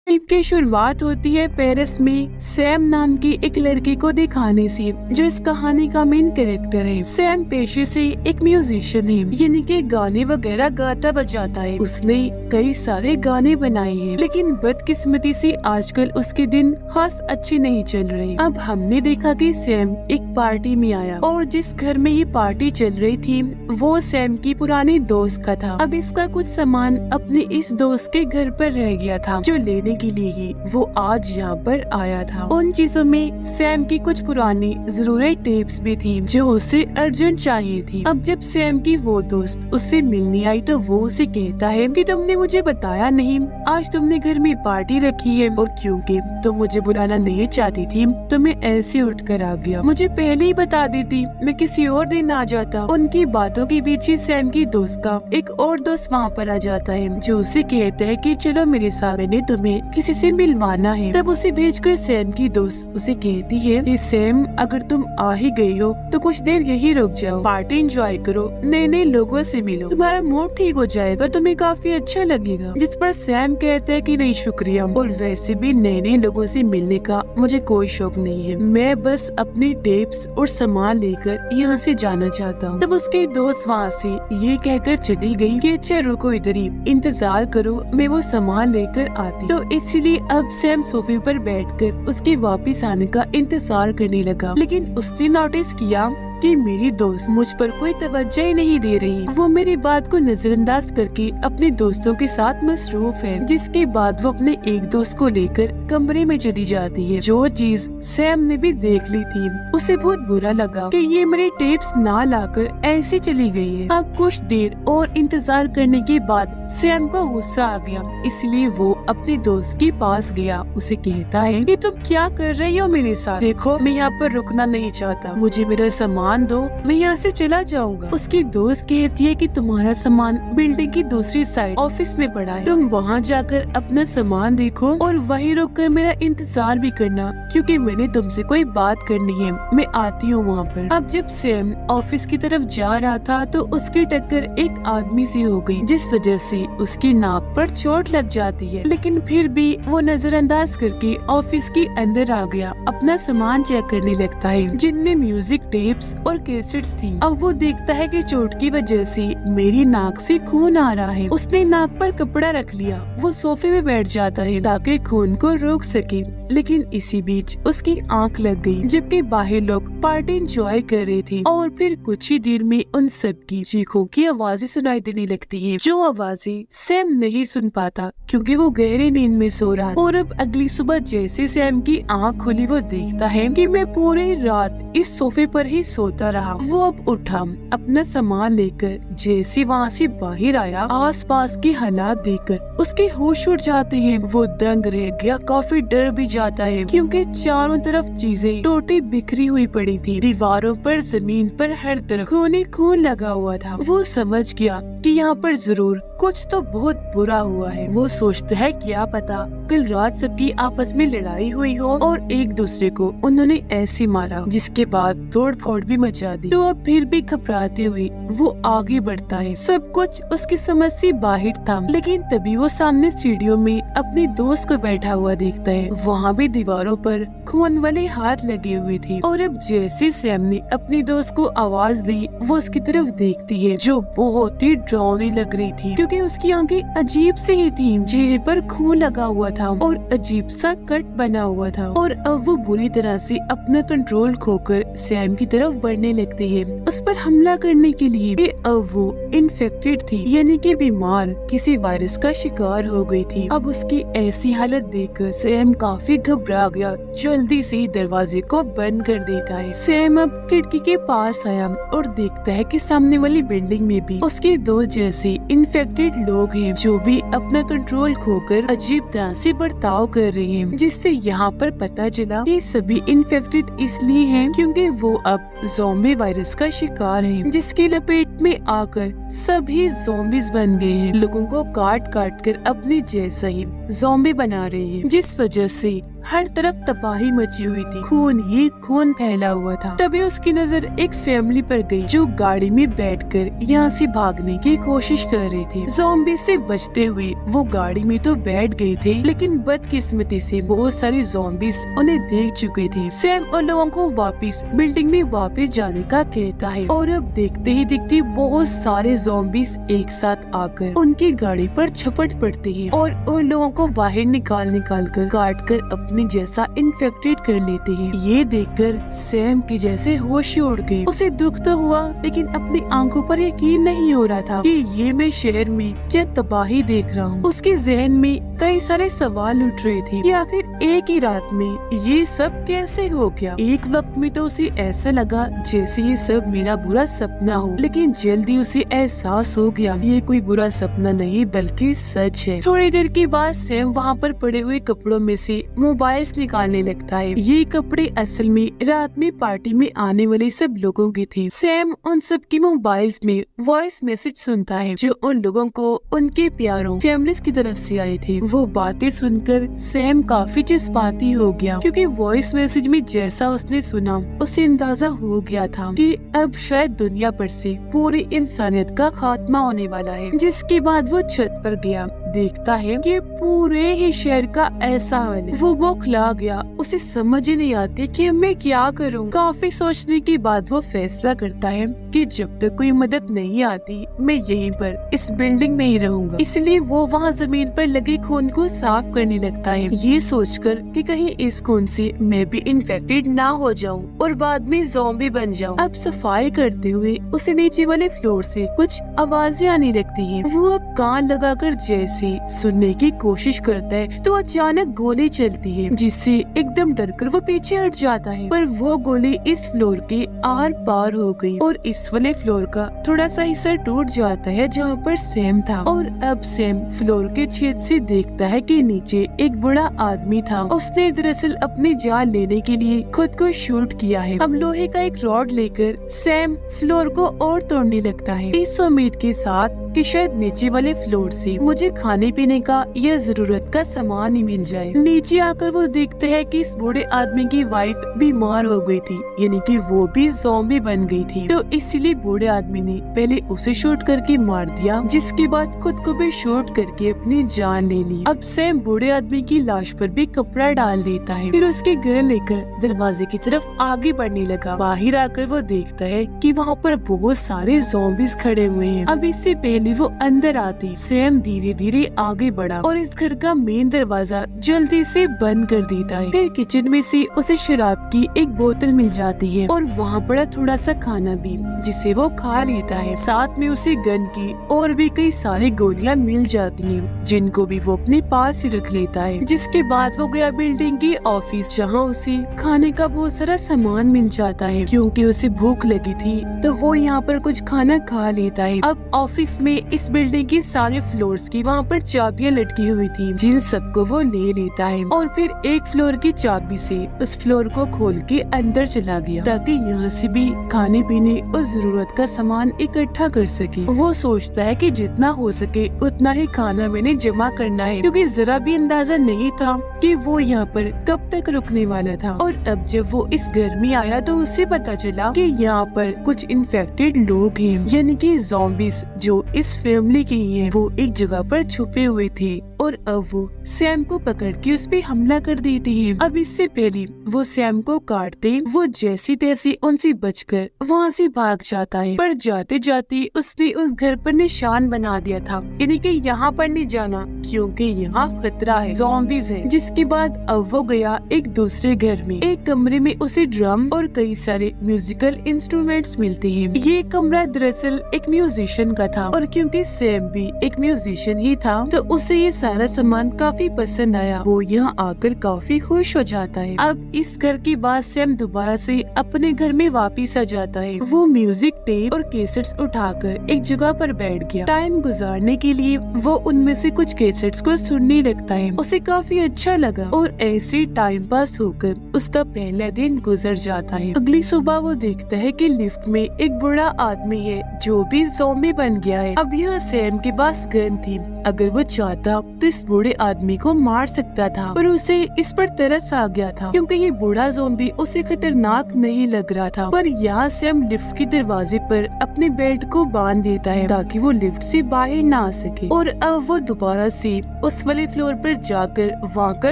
Film की शुरुआत होती है पेरिस में सैम नाम की एक लड़के को दिखाने से, जो इस कहानी का मेन कैरेक्टर है। सैम पेशे से एक म्यूजिशियन है, यानी कि गाने वगैरह गाता बजाता है। उसने कई सारे गाने बनाए हैं, लेकिन बदकिस्मती से आजकल उसके दिन खास अच्छे नहीं चल रहे। अब हमने देखा कि सैम एक पार्टी में आया और जिस घर में ये पार्टी चल रही थी वो सैम की पुरानी दोस्त का था। अब इसका कुछ सामान अपने इस दोस्त के घर पर रह गया था, जो लेने के लिए ही वो आज यहाँ पर आया था। उन चीजों में सैम की कुछ पुरानी जरूरी टेप्स भी थी जो उसे अर्जेंट चाहिए थी। अब जब सैम की वो दोस्त उससे मिलने आई तो वो उसे कहता है कि तुमने मुझे बताया नहीं, आज तुमने घर में पार्टी रखी है और क्योंकि तुम मुझे बुलाना नहीं चाहती थी तो मैं ऐसे उठ कर आ गया। मुझे पहले ही बता देती, मैं किसी और दिन आ जाता। उनकी बातों के बीच ही सैम की दोस्त का एक और दोस्त वहाँ पर आ जाता है, जो उसे कहता है कि चलो मेरे साथ, मैंने तुम्हें किसी से मिलवाना है। तब उसे भेजकर सैम की दोस्त उसे कहती है कि सैम, अगर तुम आ ही गई हो तो कुछ देर यही रुक जाओ, पार्टी एंजॉय करो, नए नए लोगों से मिलो, तुम्हारा मूड ठीक हो जाएगा, तुम्हें काफी अच्छा लगेगा। जिस पर सैम कहता है कि नहीं शुक्रिया, और वैसे भी नए नए लोगों से मिलने का मुझे कोई शौक नहीं है, मैं बस अपनी टेप्स और सामान लेकर यहाँ से जाना चाहता हूँ। तब उसके दोस्त वहाँ से ये कहकर चली गई कि अच्छा रुको इधर ही, इंतजार करो, मैं वो सामान लेकर आती। तो इसलिए अब सैम सोफे पर बैठकर उसके वापस आने का इंतजार करने लगा, लेकिन उसने नोटिस किया कि मेरी दोस्त मुझ पर कोई तवज्जो ही नहीं दे रही। वो मेरी बात को नजरअंदाज करके अपने दोस्तों के साथ मसरूफ है। जिसके बाद वो अपने एक दोस्त को लेकर कमरे में चली जाती है। जो चीज सैम ने भी देख ली थी, उसे बहुत बुरा लगा कि ये मेरे टेप्स ना लाकर ऐसे चली गई है। अब कुछ देर और इंतजार करने के बाद सैम को गुस्सा आ गया, इसलिए वो अपने दोस्त के पास गया। उसे कहता है कि तुम क्या कर रही हो मेरे साथ, देखो मैं यहाँ पर रुकना नहीं चाहता, मुझे मेरा सामान दो, मैं यहाँ से चला जाऊंगा। उसकी दोस्त कहती है कि तुम्हारा सामान बिल्डिंग की दूसरी साइड ऑफिस में पड़ा है, तुम वहाँ जाकर अपना सामान देखो और वहीं रुककर मेरा इंतजार भी करना, क्योंकि मैंने तुमसे कोई बात करनी है, मैं आती हूँ वहाँ पर। अब जब सैम ऑफिस की तरफ जा रहा था तो उसकी टक्कर एक आदमी से हो गई, जिस वजह से उसकी नाक पर चोट लग जाती है, लेकिन फिर भी वो नजरअंदाज करके ऑफिस के अंदर आ गया, अपना सामान चेक करने लगता है, जिनमें म्यूजिक टेप्स और कैसेट्स थी। अब वो देखता है कि चोट की वजह से मेरी नाक से खून आ रहा है। उसने नाक पर कपड़ा रख लिया, वो सोफे में बैठ जाता है ताकि खून को रोक सके, लेकिन इसी बीच उसकी आंख लग गई, जबकि बाहर लोग पार्टी एंजॉय कर रहे थे। और फिर कुछ ही देर में उन सब की चीखों की आवाजें सुनाई देने लगती है, जो आवाजें सैम नहीं सुन पाता क्योंकि वो गहरी नींद में सो रहा। और अब अगली सुबह जैसे सैम की आंख खुली, वो देखता है कि मैं पूरी रात इस सोफे पर ही सोता रहा। वो अब उठा, अपना सामान लेकर जैसे वहाँ से बाहर आया, आसपास के हालात देखकर उसके होश उड़ जाते हैं। वो दंग रह गया, काफी डर भी जाता है क्योंकि चारों तरफ चीजें टूटी बिखरी हुई पड़ी थी, दीवारों पर, जमीन पर, हर तरफ खून ही खून लगा हुआ था। वो समझ गया कि यहाँ पर जरूर कुछ तो बहुत बुरा हुआ है। वो सोचता है क्या पता कल रात सबकी आपस में लड़ाई हुई हो और एक दूसरे को उन्होंने ऐसे मारा, जिसके बाद तोड़ फोड़ भी मचा दी। तो अब फिर भी घबराते हुए वो आगे बढ़ता है। सब कुछ उसकी समझ से बाहर था, लेकिन तभी वो सामने सीढ़ियों में अपने दोस्त को बैठा हुआ देखता है। वहाँ भी दीवारों पर खून वाले हाथ लगे हुए थे। और अब जैसे सैम ने अपनी दोस्त को आवाज दी, वो उसकी तरफ देखती है, जो बहुत ही डरावनी लग रही थी क्योंकि उसकी आंखें अजीब से ही थी, चेहरे पर खून लगा हुआ था और अजीब सा कट बना हुआ था। और अब वो बुरी तरह से अपना कंट्रोल खोकर सैम की तरफ बढ़ने लगती है, उस पर हमला करने के लिए। अब वो इन्फेक्टेड थी, यानी कि बीमार, किसी वायरस का शिकार हो गई थी। अब उसकी ऐसी हालत देखकर सैम काफी घबरा गया, जल्दी से दरवाजे को बंद कर देता है। सैम अब खिड़की के पास आया और देखता है कि सामने वाली बिल्डिंग में भी उसके दो जैसे इन्फेक्टेड लोग हैं, जो भी अपना कंट्रोल खोकर अजीब तरह से बर्ताव कर रहे हैं, जिससे यहाँ पर पता चला कि सभी इन्फेक्टेड इसलिए हैं क्योंकि वो अब ज़ॉम्बी वायरस का शिकार हैं, जिसकी लपेट में आकर सभी ज़ॉम्बीज बन गए हैं, लोगों को काट काट कर अपने जैसा ही ज़ॉम्बी बना रहे हैं, जिस वजह से हर तरफ तबाही मची हुई थी, खून ही खून फैला हुआ था। तभी उसकी नजर एक फैमिली पर गई, जो गाड़ी में बैठकर यहाँ से भागने की कोशिश कर रही थी। ज़ॉम्बी से बचते हुए हुए वो गाड़ी में तो बैठ गए थे, लेकिन बदकिस्मती से बहुत सारे ज़ॉम्बीज उन्हें देख चुके थे। सैम उन लोगों को वापस बिल्डिंग में वापस जाने का कहता है और अब देखते ही देखते बहुत सारे ज़ॉम्बीज एक साथ आकर उनकी गाड़ी पर झपट पड़ते हैं और उन लोगों को बाहर निकाल कर काट कर अपने जैसा इन्फेक्टेड कर लेते हैं। ये देखकर सैम के जैसे होश उड़ गए। उसे दुख तो हुआ, लेकिन अपनी आंखों पर यकीन नहीं हो रहा था कि ये मैं शहर में क्या तबाही देख रहा हूँ। उसके जहन में कई सारे सवाल उठ रहे थे कि आखिर एक ही रात में ये सब कैसे हो गया। एक वक्त में तो उसे ऐसा लगा जैसे ये सब मेरा बुरा सपना हो, लेकिन जल्दी उसे एहसास हो गया ये कोई बुरा सपना नहीं बल्कि सच है। थोड़ी देर के बाद सैम वहाँ पर पड़े हुए कपड़ों में से मोबाइल्स निकालने लगता है। ये कपड़े असल में रात में पार्टी में आने वाले सब लोगों के थे। सैम उन सब की मोबाइल्स में वॉइस मैसेज सुनता है जो उन लोगों को उनके प्यारों फैमिलीज की तरफ से आए थे। वो बातें सुनकर सैम काफी जज्बाती हो गया, क्योंकि वॉइस मैसेज में जैसा उसने सुना उसे अंदाजा हो गया था कि अब शायद दुनिया पर से पूरी इंसानियत का खात्मा होने वाला है। जिसके बाद वो छत पर गया, देखता है कि पूरे ही शहर का ऐसा हाल है। वो बौखला गया, उसे समझ ही नहीं आती कि मैं क्या करूं। काफी सोचने के बाद वो फैसला करता है कि जब तक कोई मदद नहीं आती मैं यहीं पर इस बिल्डिंग में ही रहूंगा। इसलिए वो वहाँ जमीन पर लगे खून को साफ करने लगता है, ये सोचकर कि कहीं इस खून से मैं भी इन्फेक्टेड ना हो जाऊं और बाद में ज़ॉम्बी बन जाऊं। अब सफाई करते हुए उसे नीचे वाले फ्लोर से कुछ आवाजें आने लगती हैं। वो अब कान लगाकर जैसे सुनने की कोशिश करता है तो अचानक गोली चलती है, जिससे एकदम डरकर वो पीछे हट जाता है। पर वो गोली इस फ्लोर के आर पार हो गई और इस वाले फ्लोर का थोड़ा सा हिस्सा टूट जाता है जहाँ पर सैम था। और अब सैम फ्लोर के छेद से देखता है कि नीचे एक बड़ा आदमी था। उसने दरअसल अपनी जान लेने के लिए खुद को शूट किया है। अब लोहे का एक रॉड लेकर सैम फ्लोर को और तोड़ने लगता है, इस उम्मीद के साथ कि शायद नीचे वाले फ्लोर से मुझे खाने पीने का या जरूरत का सामान ही मिल जाए। नीचे आकर वो देखते हैं कि इस बूढ़े आदमी की वाइफ बीमार हो गई थी, यानी कि वो भी ज़ॉम्बी बन गई थी। तो इसलिए बूढ़े आदमी ने पहले उसे शूट करके मार दिया, जिसके बाद खुद को भी शूट करके अपनी जान ले ली। अब सैम बूढ़े आदमी की लाश पर भी कपड़ा डाल देता है, फिर उसके घर लेकर दरवाजे की तरफ आगे बढ़ने लगा। बाहर आकर वो देखता है कि वहाँ पर बहुत सारे ज़ॉम्बीज खड़े हुए हैं। अब इससे पहले वो अंदर आती सैम धीरे धीरे आगे बढ़ा और इस घर का मेन दरवाजा जल्दी से बंद कर देता है। फिर किचन में से उसे शराब की एक बोतल मिल जाती है और वहाँ पड़ा थोड़ा सा खाना भी, जिसे वो खा लेता है। साथ में उसे गन की और भी कई सारी गोलियां मिल जाती हैं, जिनको भी वो अपने पास ही रख लेता है। जिसके बाद वो गया बिल्डिंग की ऑफिस, जहाँ उसे खाने का बहुत सारा सामान मिल जाता है। क्योंकि उसे भूख लगी थी तो वो यहाँ पर कुछ खाना खा लेता है। अब ऑफिस में इस बिल्डिंग की सारे फ्लोर्स की वहाँ पर चाबियां लटकी हुई थी, जिन सबको वो ले लेता है और फिर एक फ्लोर की चाबी से उस फ्लोर को खोल के अंदर चला गया, ताकि यहाँ से भी खाने पीने और जरूरत का सामान इकट्ठा कर सके। वो सोचता है कि जितना हो सके उतना ही खाना मैंने जमा करना है, क्योंकि जरा भी अंदाजा नहीं था कि वो यहाँ पर कब तक रुकने वाला था। और अब जब वो इस घर में आया तो उसे पता चला कि यहाँ पर कुछ इन्फेक्टेड लोग हैं, यानी कि ज़ॉम्बीज जो इस फैमिली के ही हैं। वो एक जगह पर छुपे हुए थे और अब वो सैम को पकड़ के उस पे हमला कर देते हैं। अब इससे पहले वो सैम को काटते, वो जैसी तैसी उनसे बचकर वहाँ से भाग जाता है। पर जाते जाते उसने उस घर पर निशान बना दिया था, यानी कि यहाँ पर नहीं जाना क्योंकि यहाँ खतरा है, ज़ॉम्बीज है। जिसके बाद अब वो गया एक दूसरे घर में। एक कमरे में उसे ड्रम और कई सारे म्यूजिकल इंस्ट्रूमेंट्स मिलते हैं। ये कमरा दरअसल एक म्यूजिशियन का था और क्योंकि सैम भी एक म्यूजिशियन ही था तो उसे ये सारा सामान काफी पसंद आया। वो यहाँ आकर काफी खुश हो जाता है। अब इस घर के बाद सैम दोबारा से अपने घर में वापिस आ जाता है। वो म्यूजिक टेप और कैसेट्स उठाकर एक जगह पर बैठ गया। टाइम गुजारने के लिए वो उनमें से कुछ कैसेट्स को सुनने लगता है। उसे काफी अच्छा लगा और ऐसे टाइम पास होकर उसका पहला दिन गुजर जाता है। अगली सुबह वो देखता है कि लिफ्ट में एक बूढ़ा आदमी है जो भी ज़ॉम्बी बन गया है। अब यहाँ सैम के पास गन थी अगर वो चाहता तो इस बूढ़े आदमी को मार सकता था, पर उसे इस पर तरस आ गया था क्योंकि ये बूढ़ा ज़ॉम्बी उसे खतरनाक नहीं लग रहा था। पर यहाँ सैम लिफ्ट के दरवाजे पर अपने बेल्ट को बांध देता है ताकि वो लिफ्ट से बाहर ना आ सके, और अब वो दोबारा से उस वाले फ्लोर पर जाकर वहाँ का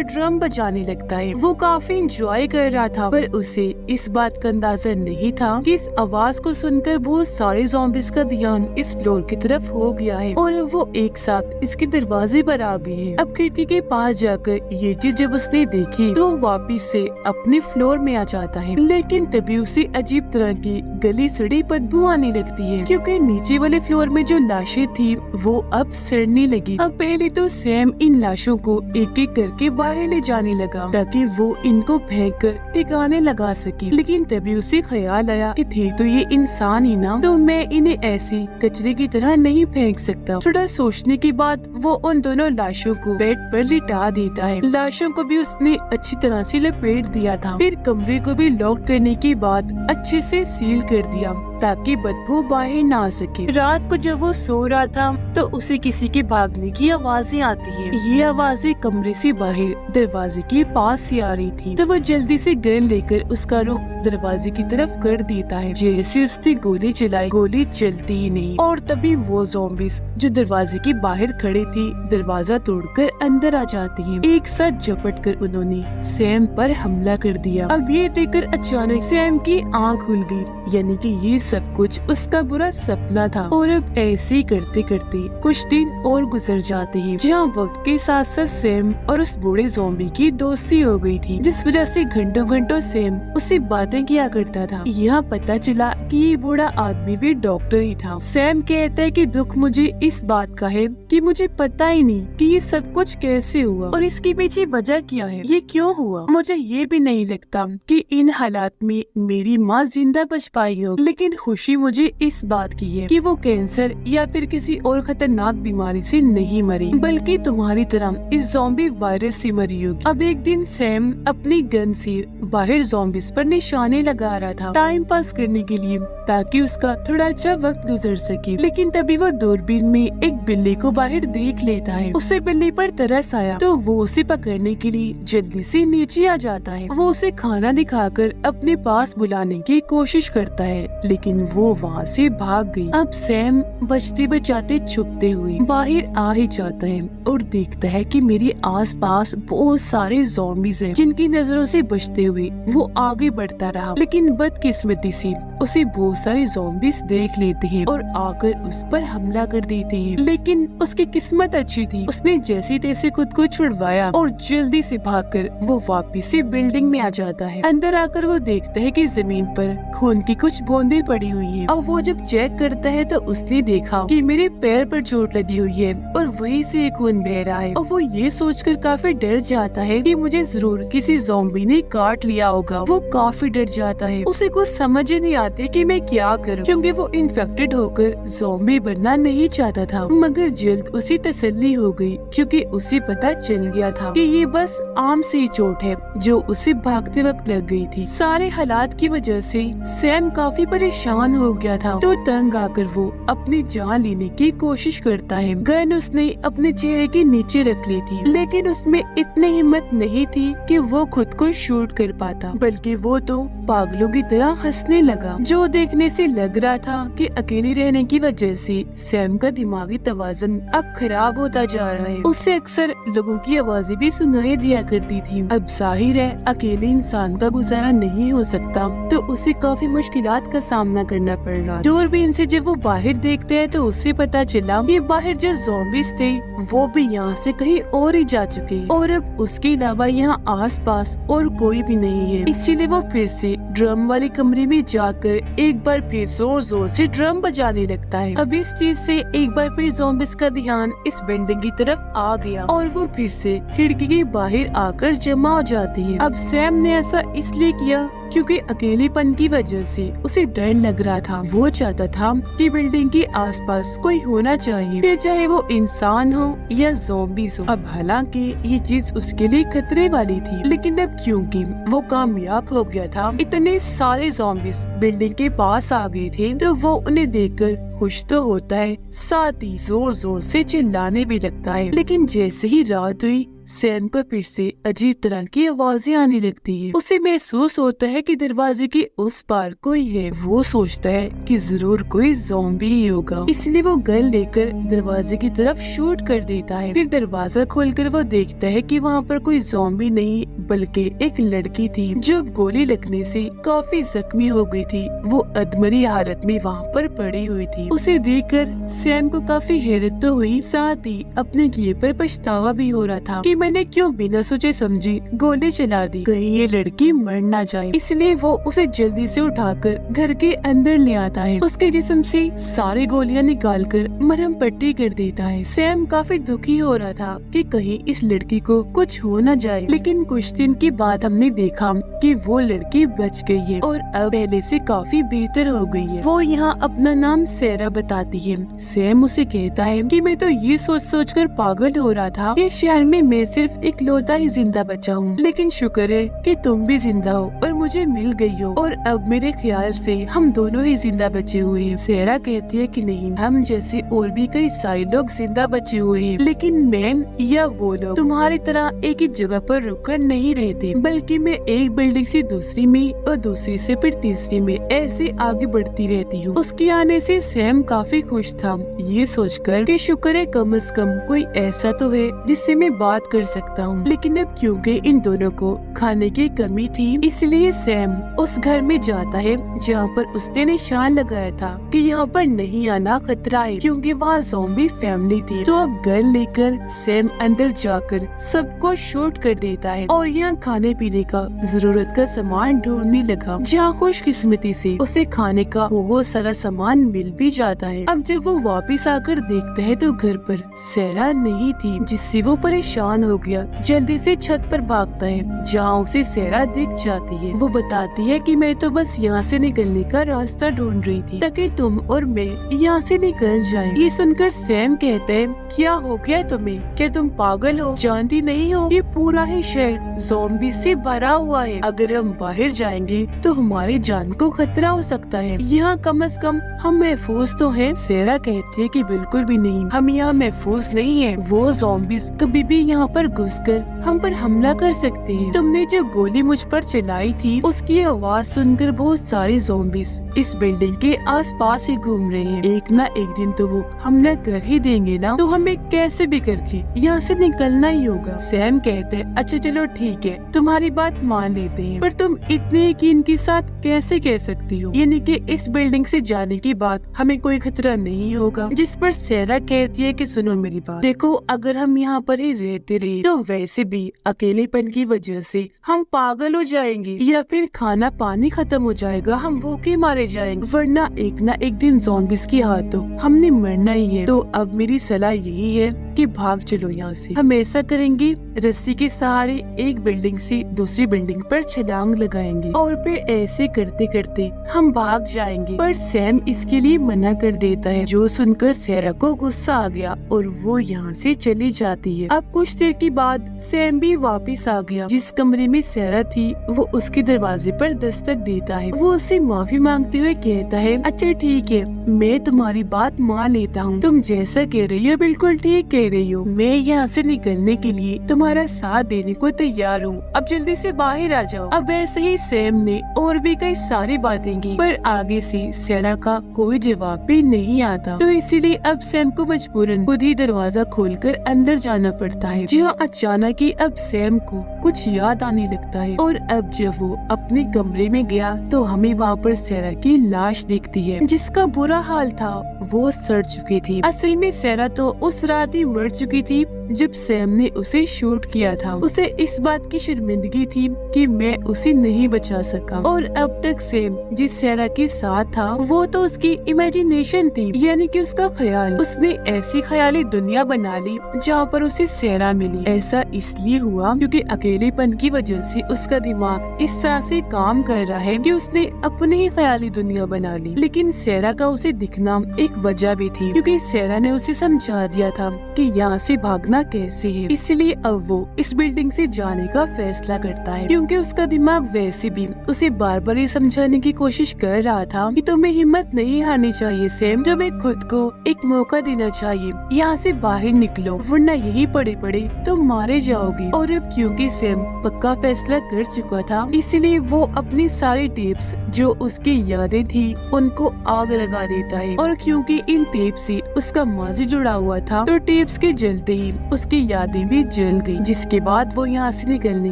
ड्रम बजाने लगता है। वो काफी इंजॉय कर रहा था, पर उसे इस बात का अंदाजा नहीं था कि इस आवाज को सुनकर बहुत सारे ज़ॉम्बीज़ का ध्यान इस फ्लोर की तरफ हो गया है और वो एक साथ इसके दरवाजे पर आ गए हैं। अब खिड़की के पास जाकर ये चीज जब उसने देखी तो वापिस से अपने फ्लोर में आ जाता है, लेकिन तभी उसे अजीब तरह की गली सड़ी बदबू आने लगती है क्योंकि नीचे वाले फ्लोर में जो लाशें थी वो अब सड़ने लगी। अब पहले तो सैम इन लाशों को एक एक करके बाहर ले जाने लगा ताकि वो इनको फेंक कर ठिकाने लगा सके, लेकिन तभी उसे ख्याल आया कि थे तो ये इंसान ही ना, तो मैं इन्हें ऐसे कचरे की तरह नहीं फेंक सकता। थोड़ा सोचने के बाद वो उन दोनों लाशों को बेड पर लिटा देता है। लाशों को भी उसने अच्छी तरह से लपेट दिया था, फिर कमरे को भी लॉक करने के बाद अच्छे से सील कर दिया ताकि बदबू बाहर ना आ सके। रात को जब वो सो रहा था तो उसे किसी के भागने की आवाजें आती है। ये आवाजें कमरे से बाहर दरवाजे के पास से आ रही थी, तो वो जल्दी से गन लेकर उसका रुख दरवाजे की तरफ कर देता है। जैसे उसने गोली चलाई, गोली चलती ही नहीं, और तभी वो ज़ॉम्बीज़ जो दरवाजे के बाहर खड़े थे दरवाजा तोड़कर अंदर आ जाती हैं। एक साथ झपट कर उन्होंने सैम पर हमला कर दिया। अब ये देखकर अचानक सैम की आँख खुल गई, यानी कि ये सब कुछ उसका बुरा सपना था। और अब ऐसे ही करते करते कुछ दिन और गुजर जाते हैं, जहाँ वक्त के साथ साथ सैम और उस बूढ़े ज़ॉम्बी की दोस्ती हो गई थी, जिस वजह से घंटों घंटों सैम उससे बातें किया करता था। यहाँ पता चला कि ये बूढ़ा आदमी भी डॉक्टर ही था। सैम कहता है कि दुख मुझे इस बात का है कि मुझे पता ही नहीं कि ये सब कुछ कैसे हुआ और इसके पीछे वजह क्या है, ये क्यों हुआ। मुझे ये भी नहीं लगता कि इन हालात में मेरी माँ जिंदा बच पाई हो, लेकिन खुशी मुझे इस बात की है कि वो कैंसर या फिर किसी और खतरनाक बीमारी से नहीं मरी, बल्कि तुम्हारी तरह इस ज़ॉम्बी वायरस से मरी होगी। अब एक दिन सैम अपनी गन से बाहर ज़ॉम्बीज़ पर निशाने लगा रहा था टाइम पास करने के लिए, ताकि उसका थोड़ा अच्छा वक्त गुजर सके, लेकिन तभी वो दूरबीन में एक बिल्ली को बाहर देख लेता है। उसे बिल्ली पर तरस आया तो वो उसे पकड़ने के लिए जल्दी से नीचे आ जाता है। वो उसे खाना दिखाकर अपने पास बुलाने की कोशिश करता है, लेकिन वो वहाँ से भाग गई। अब सैम बचते बचाते छुपते हुए बाहर आ ही जाता है और देखता है कि मेरे आसपास बहुत सारे ज़ॉम्बीज़ हैं, जिनकी नजरों से बचते हुए वो आगे बढ़ता रहा, लेकिन बदकिस्मती से उसे बहुत सारे ज़ॉम्बीज़ देख लेते हैं और आकर उस पर हमला कर देते हैं। लेकिन उसकी किस्मत अच्छी थी, उसने जैसे तैसे खुद को छुड़वाया और जल्दी से भागकर वो वापस से बिल्डिंग में आ जाता है। अंदर आकर वो देखता है कि जमीन पर खून की कुछ बूंदें पड़ी हुई हैं। अब वो जब चेक करता है तो उसने देखा कि मेरे पैर पर चोट लगी हुई है और वहीं से खून बह रहा है, और वो ये सोचकर काफी डर जाता है कि मुझे जरूर किसी ज़ॉम्बी ने काट लिया होगा। वो काफी डर जाता है, उसे कुछ समझ ही नहीं आती कि मैं क्या करूं, क्योंकि वो इन्फेक्टेड होकर ज़ॉम्बी बनना नहीं चाहता था। मगर जल्द उसे तसल्ली हो गई, क्योंकि उसे पता चल गया था कि ये बस आम सी चोट है जो उसे भागते वक्त लग गई थी। सारे हालात की वजह से सैम काफी परेशान हो गया था, तो तंग आकर वो अपनी जान लेने की कोशिश करता है। गन उसने अपने चेहरे के नीचे रख ली थी, लेकिन उसमें इतनी हिम्मत नहीं थी कि वो खुद को शूट कर पाता, बल्कि वो तो पागलों की तरह हंसने लगा, जो देखने से लग रहा था कि अकेले रहने की वजह से सैम का दिमागी तवाज़ुन अब खराब होता जा रहा है। उसे अक्सर लोगों की आवाजें भी सुनाई दिया करती थी। अब जाहिर है अकेले इंसान का गुजारा नहीं हो सकता, तो उसे काफी मुश्किलात का सामना करना पड़ रहा। दूरबीन से जब वो बाहर देखते हैं तो उससे पता चला कि बाहर जो ज़ॉम्बीज़ थे वो भी यहाँ से कहीं और ही जा चुके हैं, और अब उसके अलावा यहाँ आसपास और कोई भी नहीं है। इसीलिए वो फिर से ड्रम वाले कमरे में जाकर एक बार फिर जोर जोर से ड्रम बजाने लगता है। अब इस चीज से एक बार फिर ज़ॉम्बीज़ का ध्यान इस बिल्डिंग की तरफ आ गया और वो फिर से खिड़की के बाहर आकर जमा हो जाती है। अब सैम ने ऐसा इसलिए किया क्योंकि अकेले पन की वजह से उसे डर लग रहा था। वो चाहता था कि बिल्डिंग के आसपास कोई होना चाहिए, फिर चाहे वो इंसान हो या ज़ॉम्बीज़ हो। अब हालांकि ये चीज उसके लिए खतरे वाली थी, लेकिन अब क्योंकि वो कामयाब हो गया था, इतने सारे ज़ॉम्बीज़ बिल्डिंग के पास आ गए थे, तो वो उन्हें देखकर खुश तो होता है, साथ ही जोर जोर से चिल्लाने भी लगता है। लेकिन जैसे ही रात हुई, सैम को फिर से अजीब तरह की आवाजें आने लगती है। उसे महसूस होता है कि दरवाजे के उस पार कोई है। वो सोचता है कि जरूर कोई ज़ॉम्बी ही होगा, इसलिए वो गन लेकर दरवाजे की तरफ शूट कर देता है। फिर दरवाजा खोलकर वो देखता है कि वहाँ पर कोई ज़ॉम्बी नहीं बल्कि एक लड़की थी जो गोली लगने से काफी जख्मी हो गई थी। वो अधमरी हालत में वहाँ पर पड़ी हुई थी। उसे देखकर सैम को काफी हैरत तो हुई, साथ ही अपने किए पर पछतावा भी हो रहा था कि मैंने क्यों बिना सोचे समझे गोली चला दी, कहीं ये लड़की मर ना जाए। इसलिए वो उसे जल्दी से उठाकर घर के अंदर ले आता है। उसके जिस्म से सारी गोलियां निकालकर मरहम पट्टी कर देता है। सैम काफी दुखी हो रहा था कि कहीं इस लड़की को कुछ हो न जाए, लेकिन कुछ दिन के बाद हमने देखा कि वो लड़की बच गई है और अब पहले से काफी बेहतर हो गई है। वो यहाँ अपना नाम सैरा बताती है। सैम उसे कहता है कि मैं तो ये सोच सोच कर पागल हो रहा था कि शहर में मैं सिर्फ इकलौता ही जिंदा बचा हूँ, लेकिन शुक्र है कि तुम भी जिंदा हो और मुझे मिल गई हो, और अब मेरे ख्याल से हम दोनों ही जिंदा बचे हुए हैं। सैरा कहती है कि नहीं, हम जैसे और भी कई सारे लोग जिंदा बचे हुए हैं, लेकिन मैं या वो लोग तुम्हारी तरह एक ही जगह पर रुककर नहीं रहते, बल्कि मैं एक बिल्डिंग से दूसरी में और दूसरी से फिर तीसरी में ऐसे आगे बढ़ती रहती हूँ। उसके आने से सैम काफी खुश था, ये सोचकर कि शुक्र है कम से कम कोई ऐसा तो है जिससे मैं बात कर सकता हूँ। लेकिन अब क्योंकि इन दोनों को खाने की कमी थी, इसलिए सैम उस घर में जाता है जहाँ पर उसने निशान लगाया था कि यहाँ पर नहीं आना खतरा है, क्योंकि वहाँ ज़ॉम्बी फैमिली थी। तो अब गन लेकर सैम अंदर जाकर सबको शूट कर देता है और यहाँ खाने पीने का जरूरत का सामान ढूंढने लगा, जहाँ खुशकिस्मती से उसे खाने का बहुत सारा सामान मिल भी जाता है। अब जब वो वापिस आकर देखता है तो घर पर सैरा नहीं थी, जिससे वो परेशान हो गया। जल्दी से छत पर भागता है जहाँ उसे सैरा दिख जाती है। वो बताती है कि मैं तो बस यहाँ से निकलने का रास्ता ढूंढ रही थी ताकि तुम और मैं यहाँ से निकल जाएं। ये सुनकर सैम कहता है, क्या हो गया तुम्हें? क्या तुम पागल हो? जानती नहीं हो ये पूरा ही शहर ज़ॉम्बी से भरा हुआ है। अगर हम बाहर जाएंगे तो हमारी जान को खतरा हो सकता है। यहाँ कम से कम हम महफूज तो हैं। सैरा कहती है कि बिल्कुल भी नहीं, हम यहाँ महफूज नहीं है। वो ज़ॉम्बीज़ कभी भी यहाँ पर घुसकर हम पर हमला कर सकते हैं। तुमने जो गोली मुझ पर चलाई थी उसकी आवाज सुनकर बहुत सारे ज़ॉम्बीज़ इस बिल्डिंग के आसपास ही घूम रहे हैं। एक ना एक दिन तो वो हमला कर ही देंगे ना, तो हमें कैसे भी करके यहाँ से निकलना ही होगा। सैम कहते हैं, अच्छा चलो ठीक है, तुम्हारी बात मान लेते हैं, पर तुम इतने यकीन के साथ कैसे कह सकती हो यानी कि इस बिल्डिंग से जाने की बात हमें कोई खतरा नहीं होगा? जिस पर सैरा कहती है कि सुनो मेरी बात, देखो अगर हम यहाँ पर ही रहते रहे तो वैसे भी अकेलेपन की वजह से हम पागल हो जाएंगे या फिर खाना पानी खत्म हो जाएगा, हम भूखे मारे जाएंगे, वरना एक ना एक दिन ज़ॉम्बीज़ के हाथों हमने मरना ही है। तो अब मेरी सलाह यही है कि भाग चलो यहाँ से। हम ऐसा करेंगे, रस्सी के सहारे एक बिल्डिंग से दूसरी बिल्डिंग पर छलांग लगाएंगे और फिर ऐसे करते करते हम भाग जाएंगे। पर सैम इसके लिए मना कर देता है, जो सुनकर सैरा को गुस्सा आ गया और वो यहाँ से चली जाती है। अब कुछ देर के बाद सैम भी वापस आ गया। जिस कमरे में सैरा थी वो उसके दरवाजे पर दस्तक देता है। वो उससे माफी मांगते हुए कहता है, अच्छा ठीक है, मैं तुम्हारी बात मान लेता हूँ, तुम जैसा कह रही हो बिल्कुल ठीक कह रही हो, मैं यहाँ से निकलने के लिए तुम्हारा साथ देने को तैयार हूँ, अब जल्दी से बाहर आ जाओ। अब ऐसे ही सैम ने और भी कई सारी बातें की, पर आगे से सैरा का कोई जवाब भी नहीं आता, तो इसीलिए अब सैम को मजबूरन खुद ही दरवाजा खोलकर अंदर जाना पड़ता है। जहाँ अचानक ही अब सैम को कुछ याद आने लगता है, और अब जब वो अपने कमरे में गया तो हमें वहाँ पर सैरा की लाश दिखती है, जिसका बुरा हाल था वो सड़ चुकी थी। असल में सैरा तो उस रात ही मर चुकी थी जब सैम ने उसे शूट किया था। उसे इस बात की शर्मिंदगी थी कि मैं उसे नहीं बचा सका, और अब तक सैम जिस सैरा के साथ था वो तो उसकी इमेजिनेशन थी, यानी कि उसका ख्याल। उसने ऐसी ख्याली दुनिया बना ली जहाँ पर उसे सैरा मिली। ऐसा इसलिए हुआ क्योंकि अकेलेपन की वजह से उसका दिमाग इस तरह से काम कर रहा है कि उसने अपनी ही ख्याली दुनिया बना ली। लेकिन सैरा का उसे दिखना एक वजह भी थी, क्योंकि सैरा ने उसे समझा दिया था कि यहाँ से भागना कैसे है। इसलिए अब वो इस बिल्डिंग से जाने का फैसला करता है, क्योंकि उसका दिमाग वैसे भी उसे बार बार ये समझाने की कोशिश कर रहा था कि तुम्हें हिम्मत नहीं हारनी चाहिए सैम, तुम्हें खुद को एक मौका देना चाहिए, यहाँ से बाहर निकलो वरना यही पड़े पड़े तुम मारे जाओगे। और अब क्योंकि सैम पक्का फैसला कर चुका था, इसलिए वो अपनी सारी टेप्स जो उसकी यादें थी उनको आग लगा देता है। और क्योंकि इन टेप से उसका माजी जुड़ा हुआ था, तो टेप्स के जलते ही उसकी यादें भी जल गई। जिसके बाद वो यहाँ से निकलने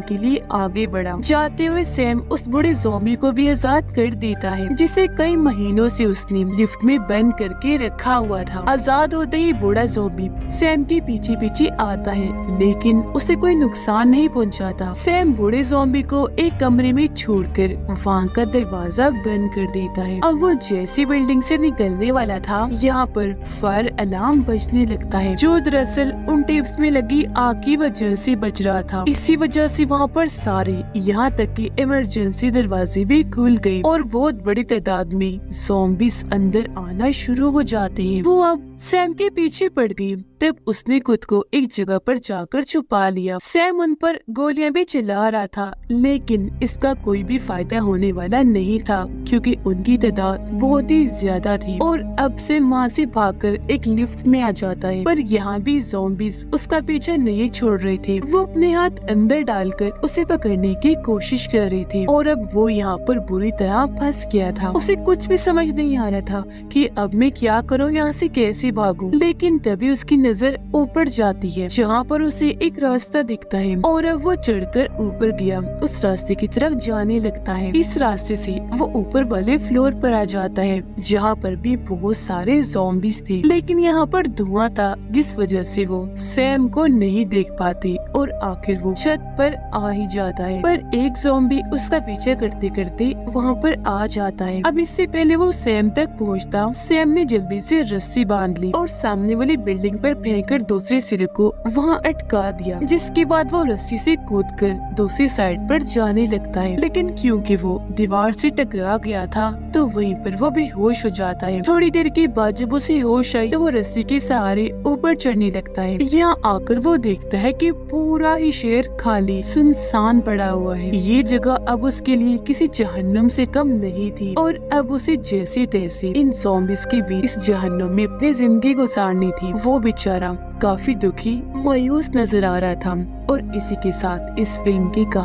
के लिए आगे बढ़ा। जाते हुए सैम उस बूढ़े ज़ॉम्बी को भी आजाद कर देता है, जिसे कई महीनों से उसने लिफ्ट में बंद करके रखा हुआ था। आजाद होते ही बूढ़ा ज़ॉम्बी सैम के पीछे पीछे आता है, लेकिन उसे कोई नुकसान नहीं पहुँचाता। सैम बूढ़े ज़ॉम्बी को एक कमरे में छोड़कर वहाँ का दरवाजा बंद कर देता है। अब वो जैसी बिल्डिंग से निकलने वाला था, यहाँ पर फायर अलार्म बजने लगता है, जो दरअसल उन टेप्स में लगी आग की वजह से बज रहा था। इसी वजह से वहाँ पर सारे यहाँ तक कि इमरजेंसी दरवाजे भी खुल गए और बहुत बड़ी तादाद में ज़ॉम्बीज़ अंदर आना शुरू हो जाते हैं। वो अब सैम के पीछे पड़ गई। तब उसने खुद को एक जगह पर जाकर छुपा लिया। सैम उन पर गोलियां भी चला रहा था, लेकिन इसका कोई भी फायदा होने वाला नहीं था, क्योंकि उनकी तादाद बहुत ही ज्यादा थी। और अब सैम वहाँ से भागकर एक लिफ्ट में आ जाता है, पर यहाँ भी ज़ॉम्बीज़ उसका पीछा नहीं छोड़ रहे थे। वो अपने हाथ अंदर डालकर उसे पकड़ने की कोशिश कर रहे थे, और अब वो यहाँ पर बुरी तरह फंस गया था। उसे कुछ भी समझ नहीं आ रहा था कि अब मैं क्या करूँ, यहाँ से कैसे भागूं। लेकिन तभी उसकी नजर ऊपर जाती है, जहाँ पर उसे एक रास्ता दिखता है, और अब वो चढ़कर ऊपर गया, उस रास्ते की तरफ जाने लगता है। इस रास्ते से वो ऊपर वाले फ्लोर पर आ जाता है, जहाँ पर भी बहुत सारे ज़ॉम्बीज़ थे, लेकिन यहाँ पर धुआं था, जिस वजह से वो सैम को नहीं देख पाते, और आखिर वो छत पर आ ही जाता है। पर एक ज़ॉम्बी उसका पीछा करते करते वहाँ पर आ जाता है। अब इससे पहले वो सैम तक पहुँचता, सैम ने जल्दी से रस्सी बांध ली और सामने वाली बिल्डिंग पर फेंककर दूसरे सिरे को वहाँ अटका दिया, जिसके बाद वो रस्सी से कूदकर दूसरी साइड पर जाने लगता है। लेकिन क्योंकि वो दीवार से टकरा गया था, तो वहीं पर वो बेहोश हो जाता है। थोड़ी देर के बाद जब उसे होश आई, तो वो रस्सी के सहारे ऊपर चढ़ने लगता है। यहाँ आकर वो देखता है कि पूरा ही शहर खाली सुनसान पड़ा हुआ है। ये जगह अब उसके लिए किसी जहन्नुम से कम नहीं थी, और अब उसे जैसे तैसे इन ज़ॉम्बीज़ के बीच इस जहन्नुम में अपनी जिंदगी गुजारनी थी। वो बेचारा काफी दुखी, मायूस नजर आ रहा था। और इसी के साथ इस फिल्म की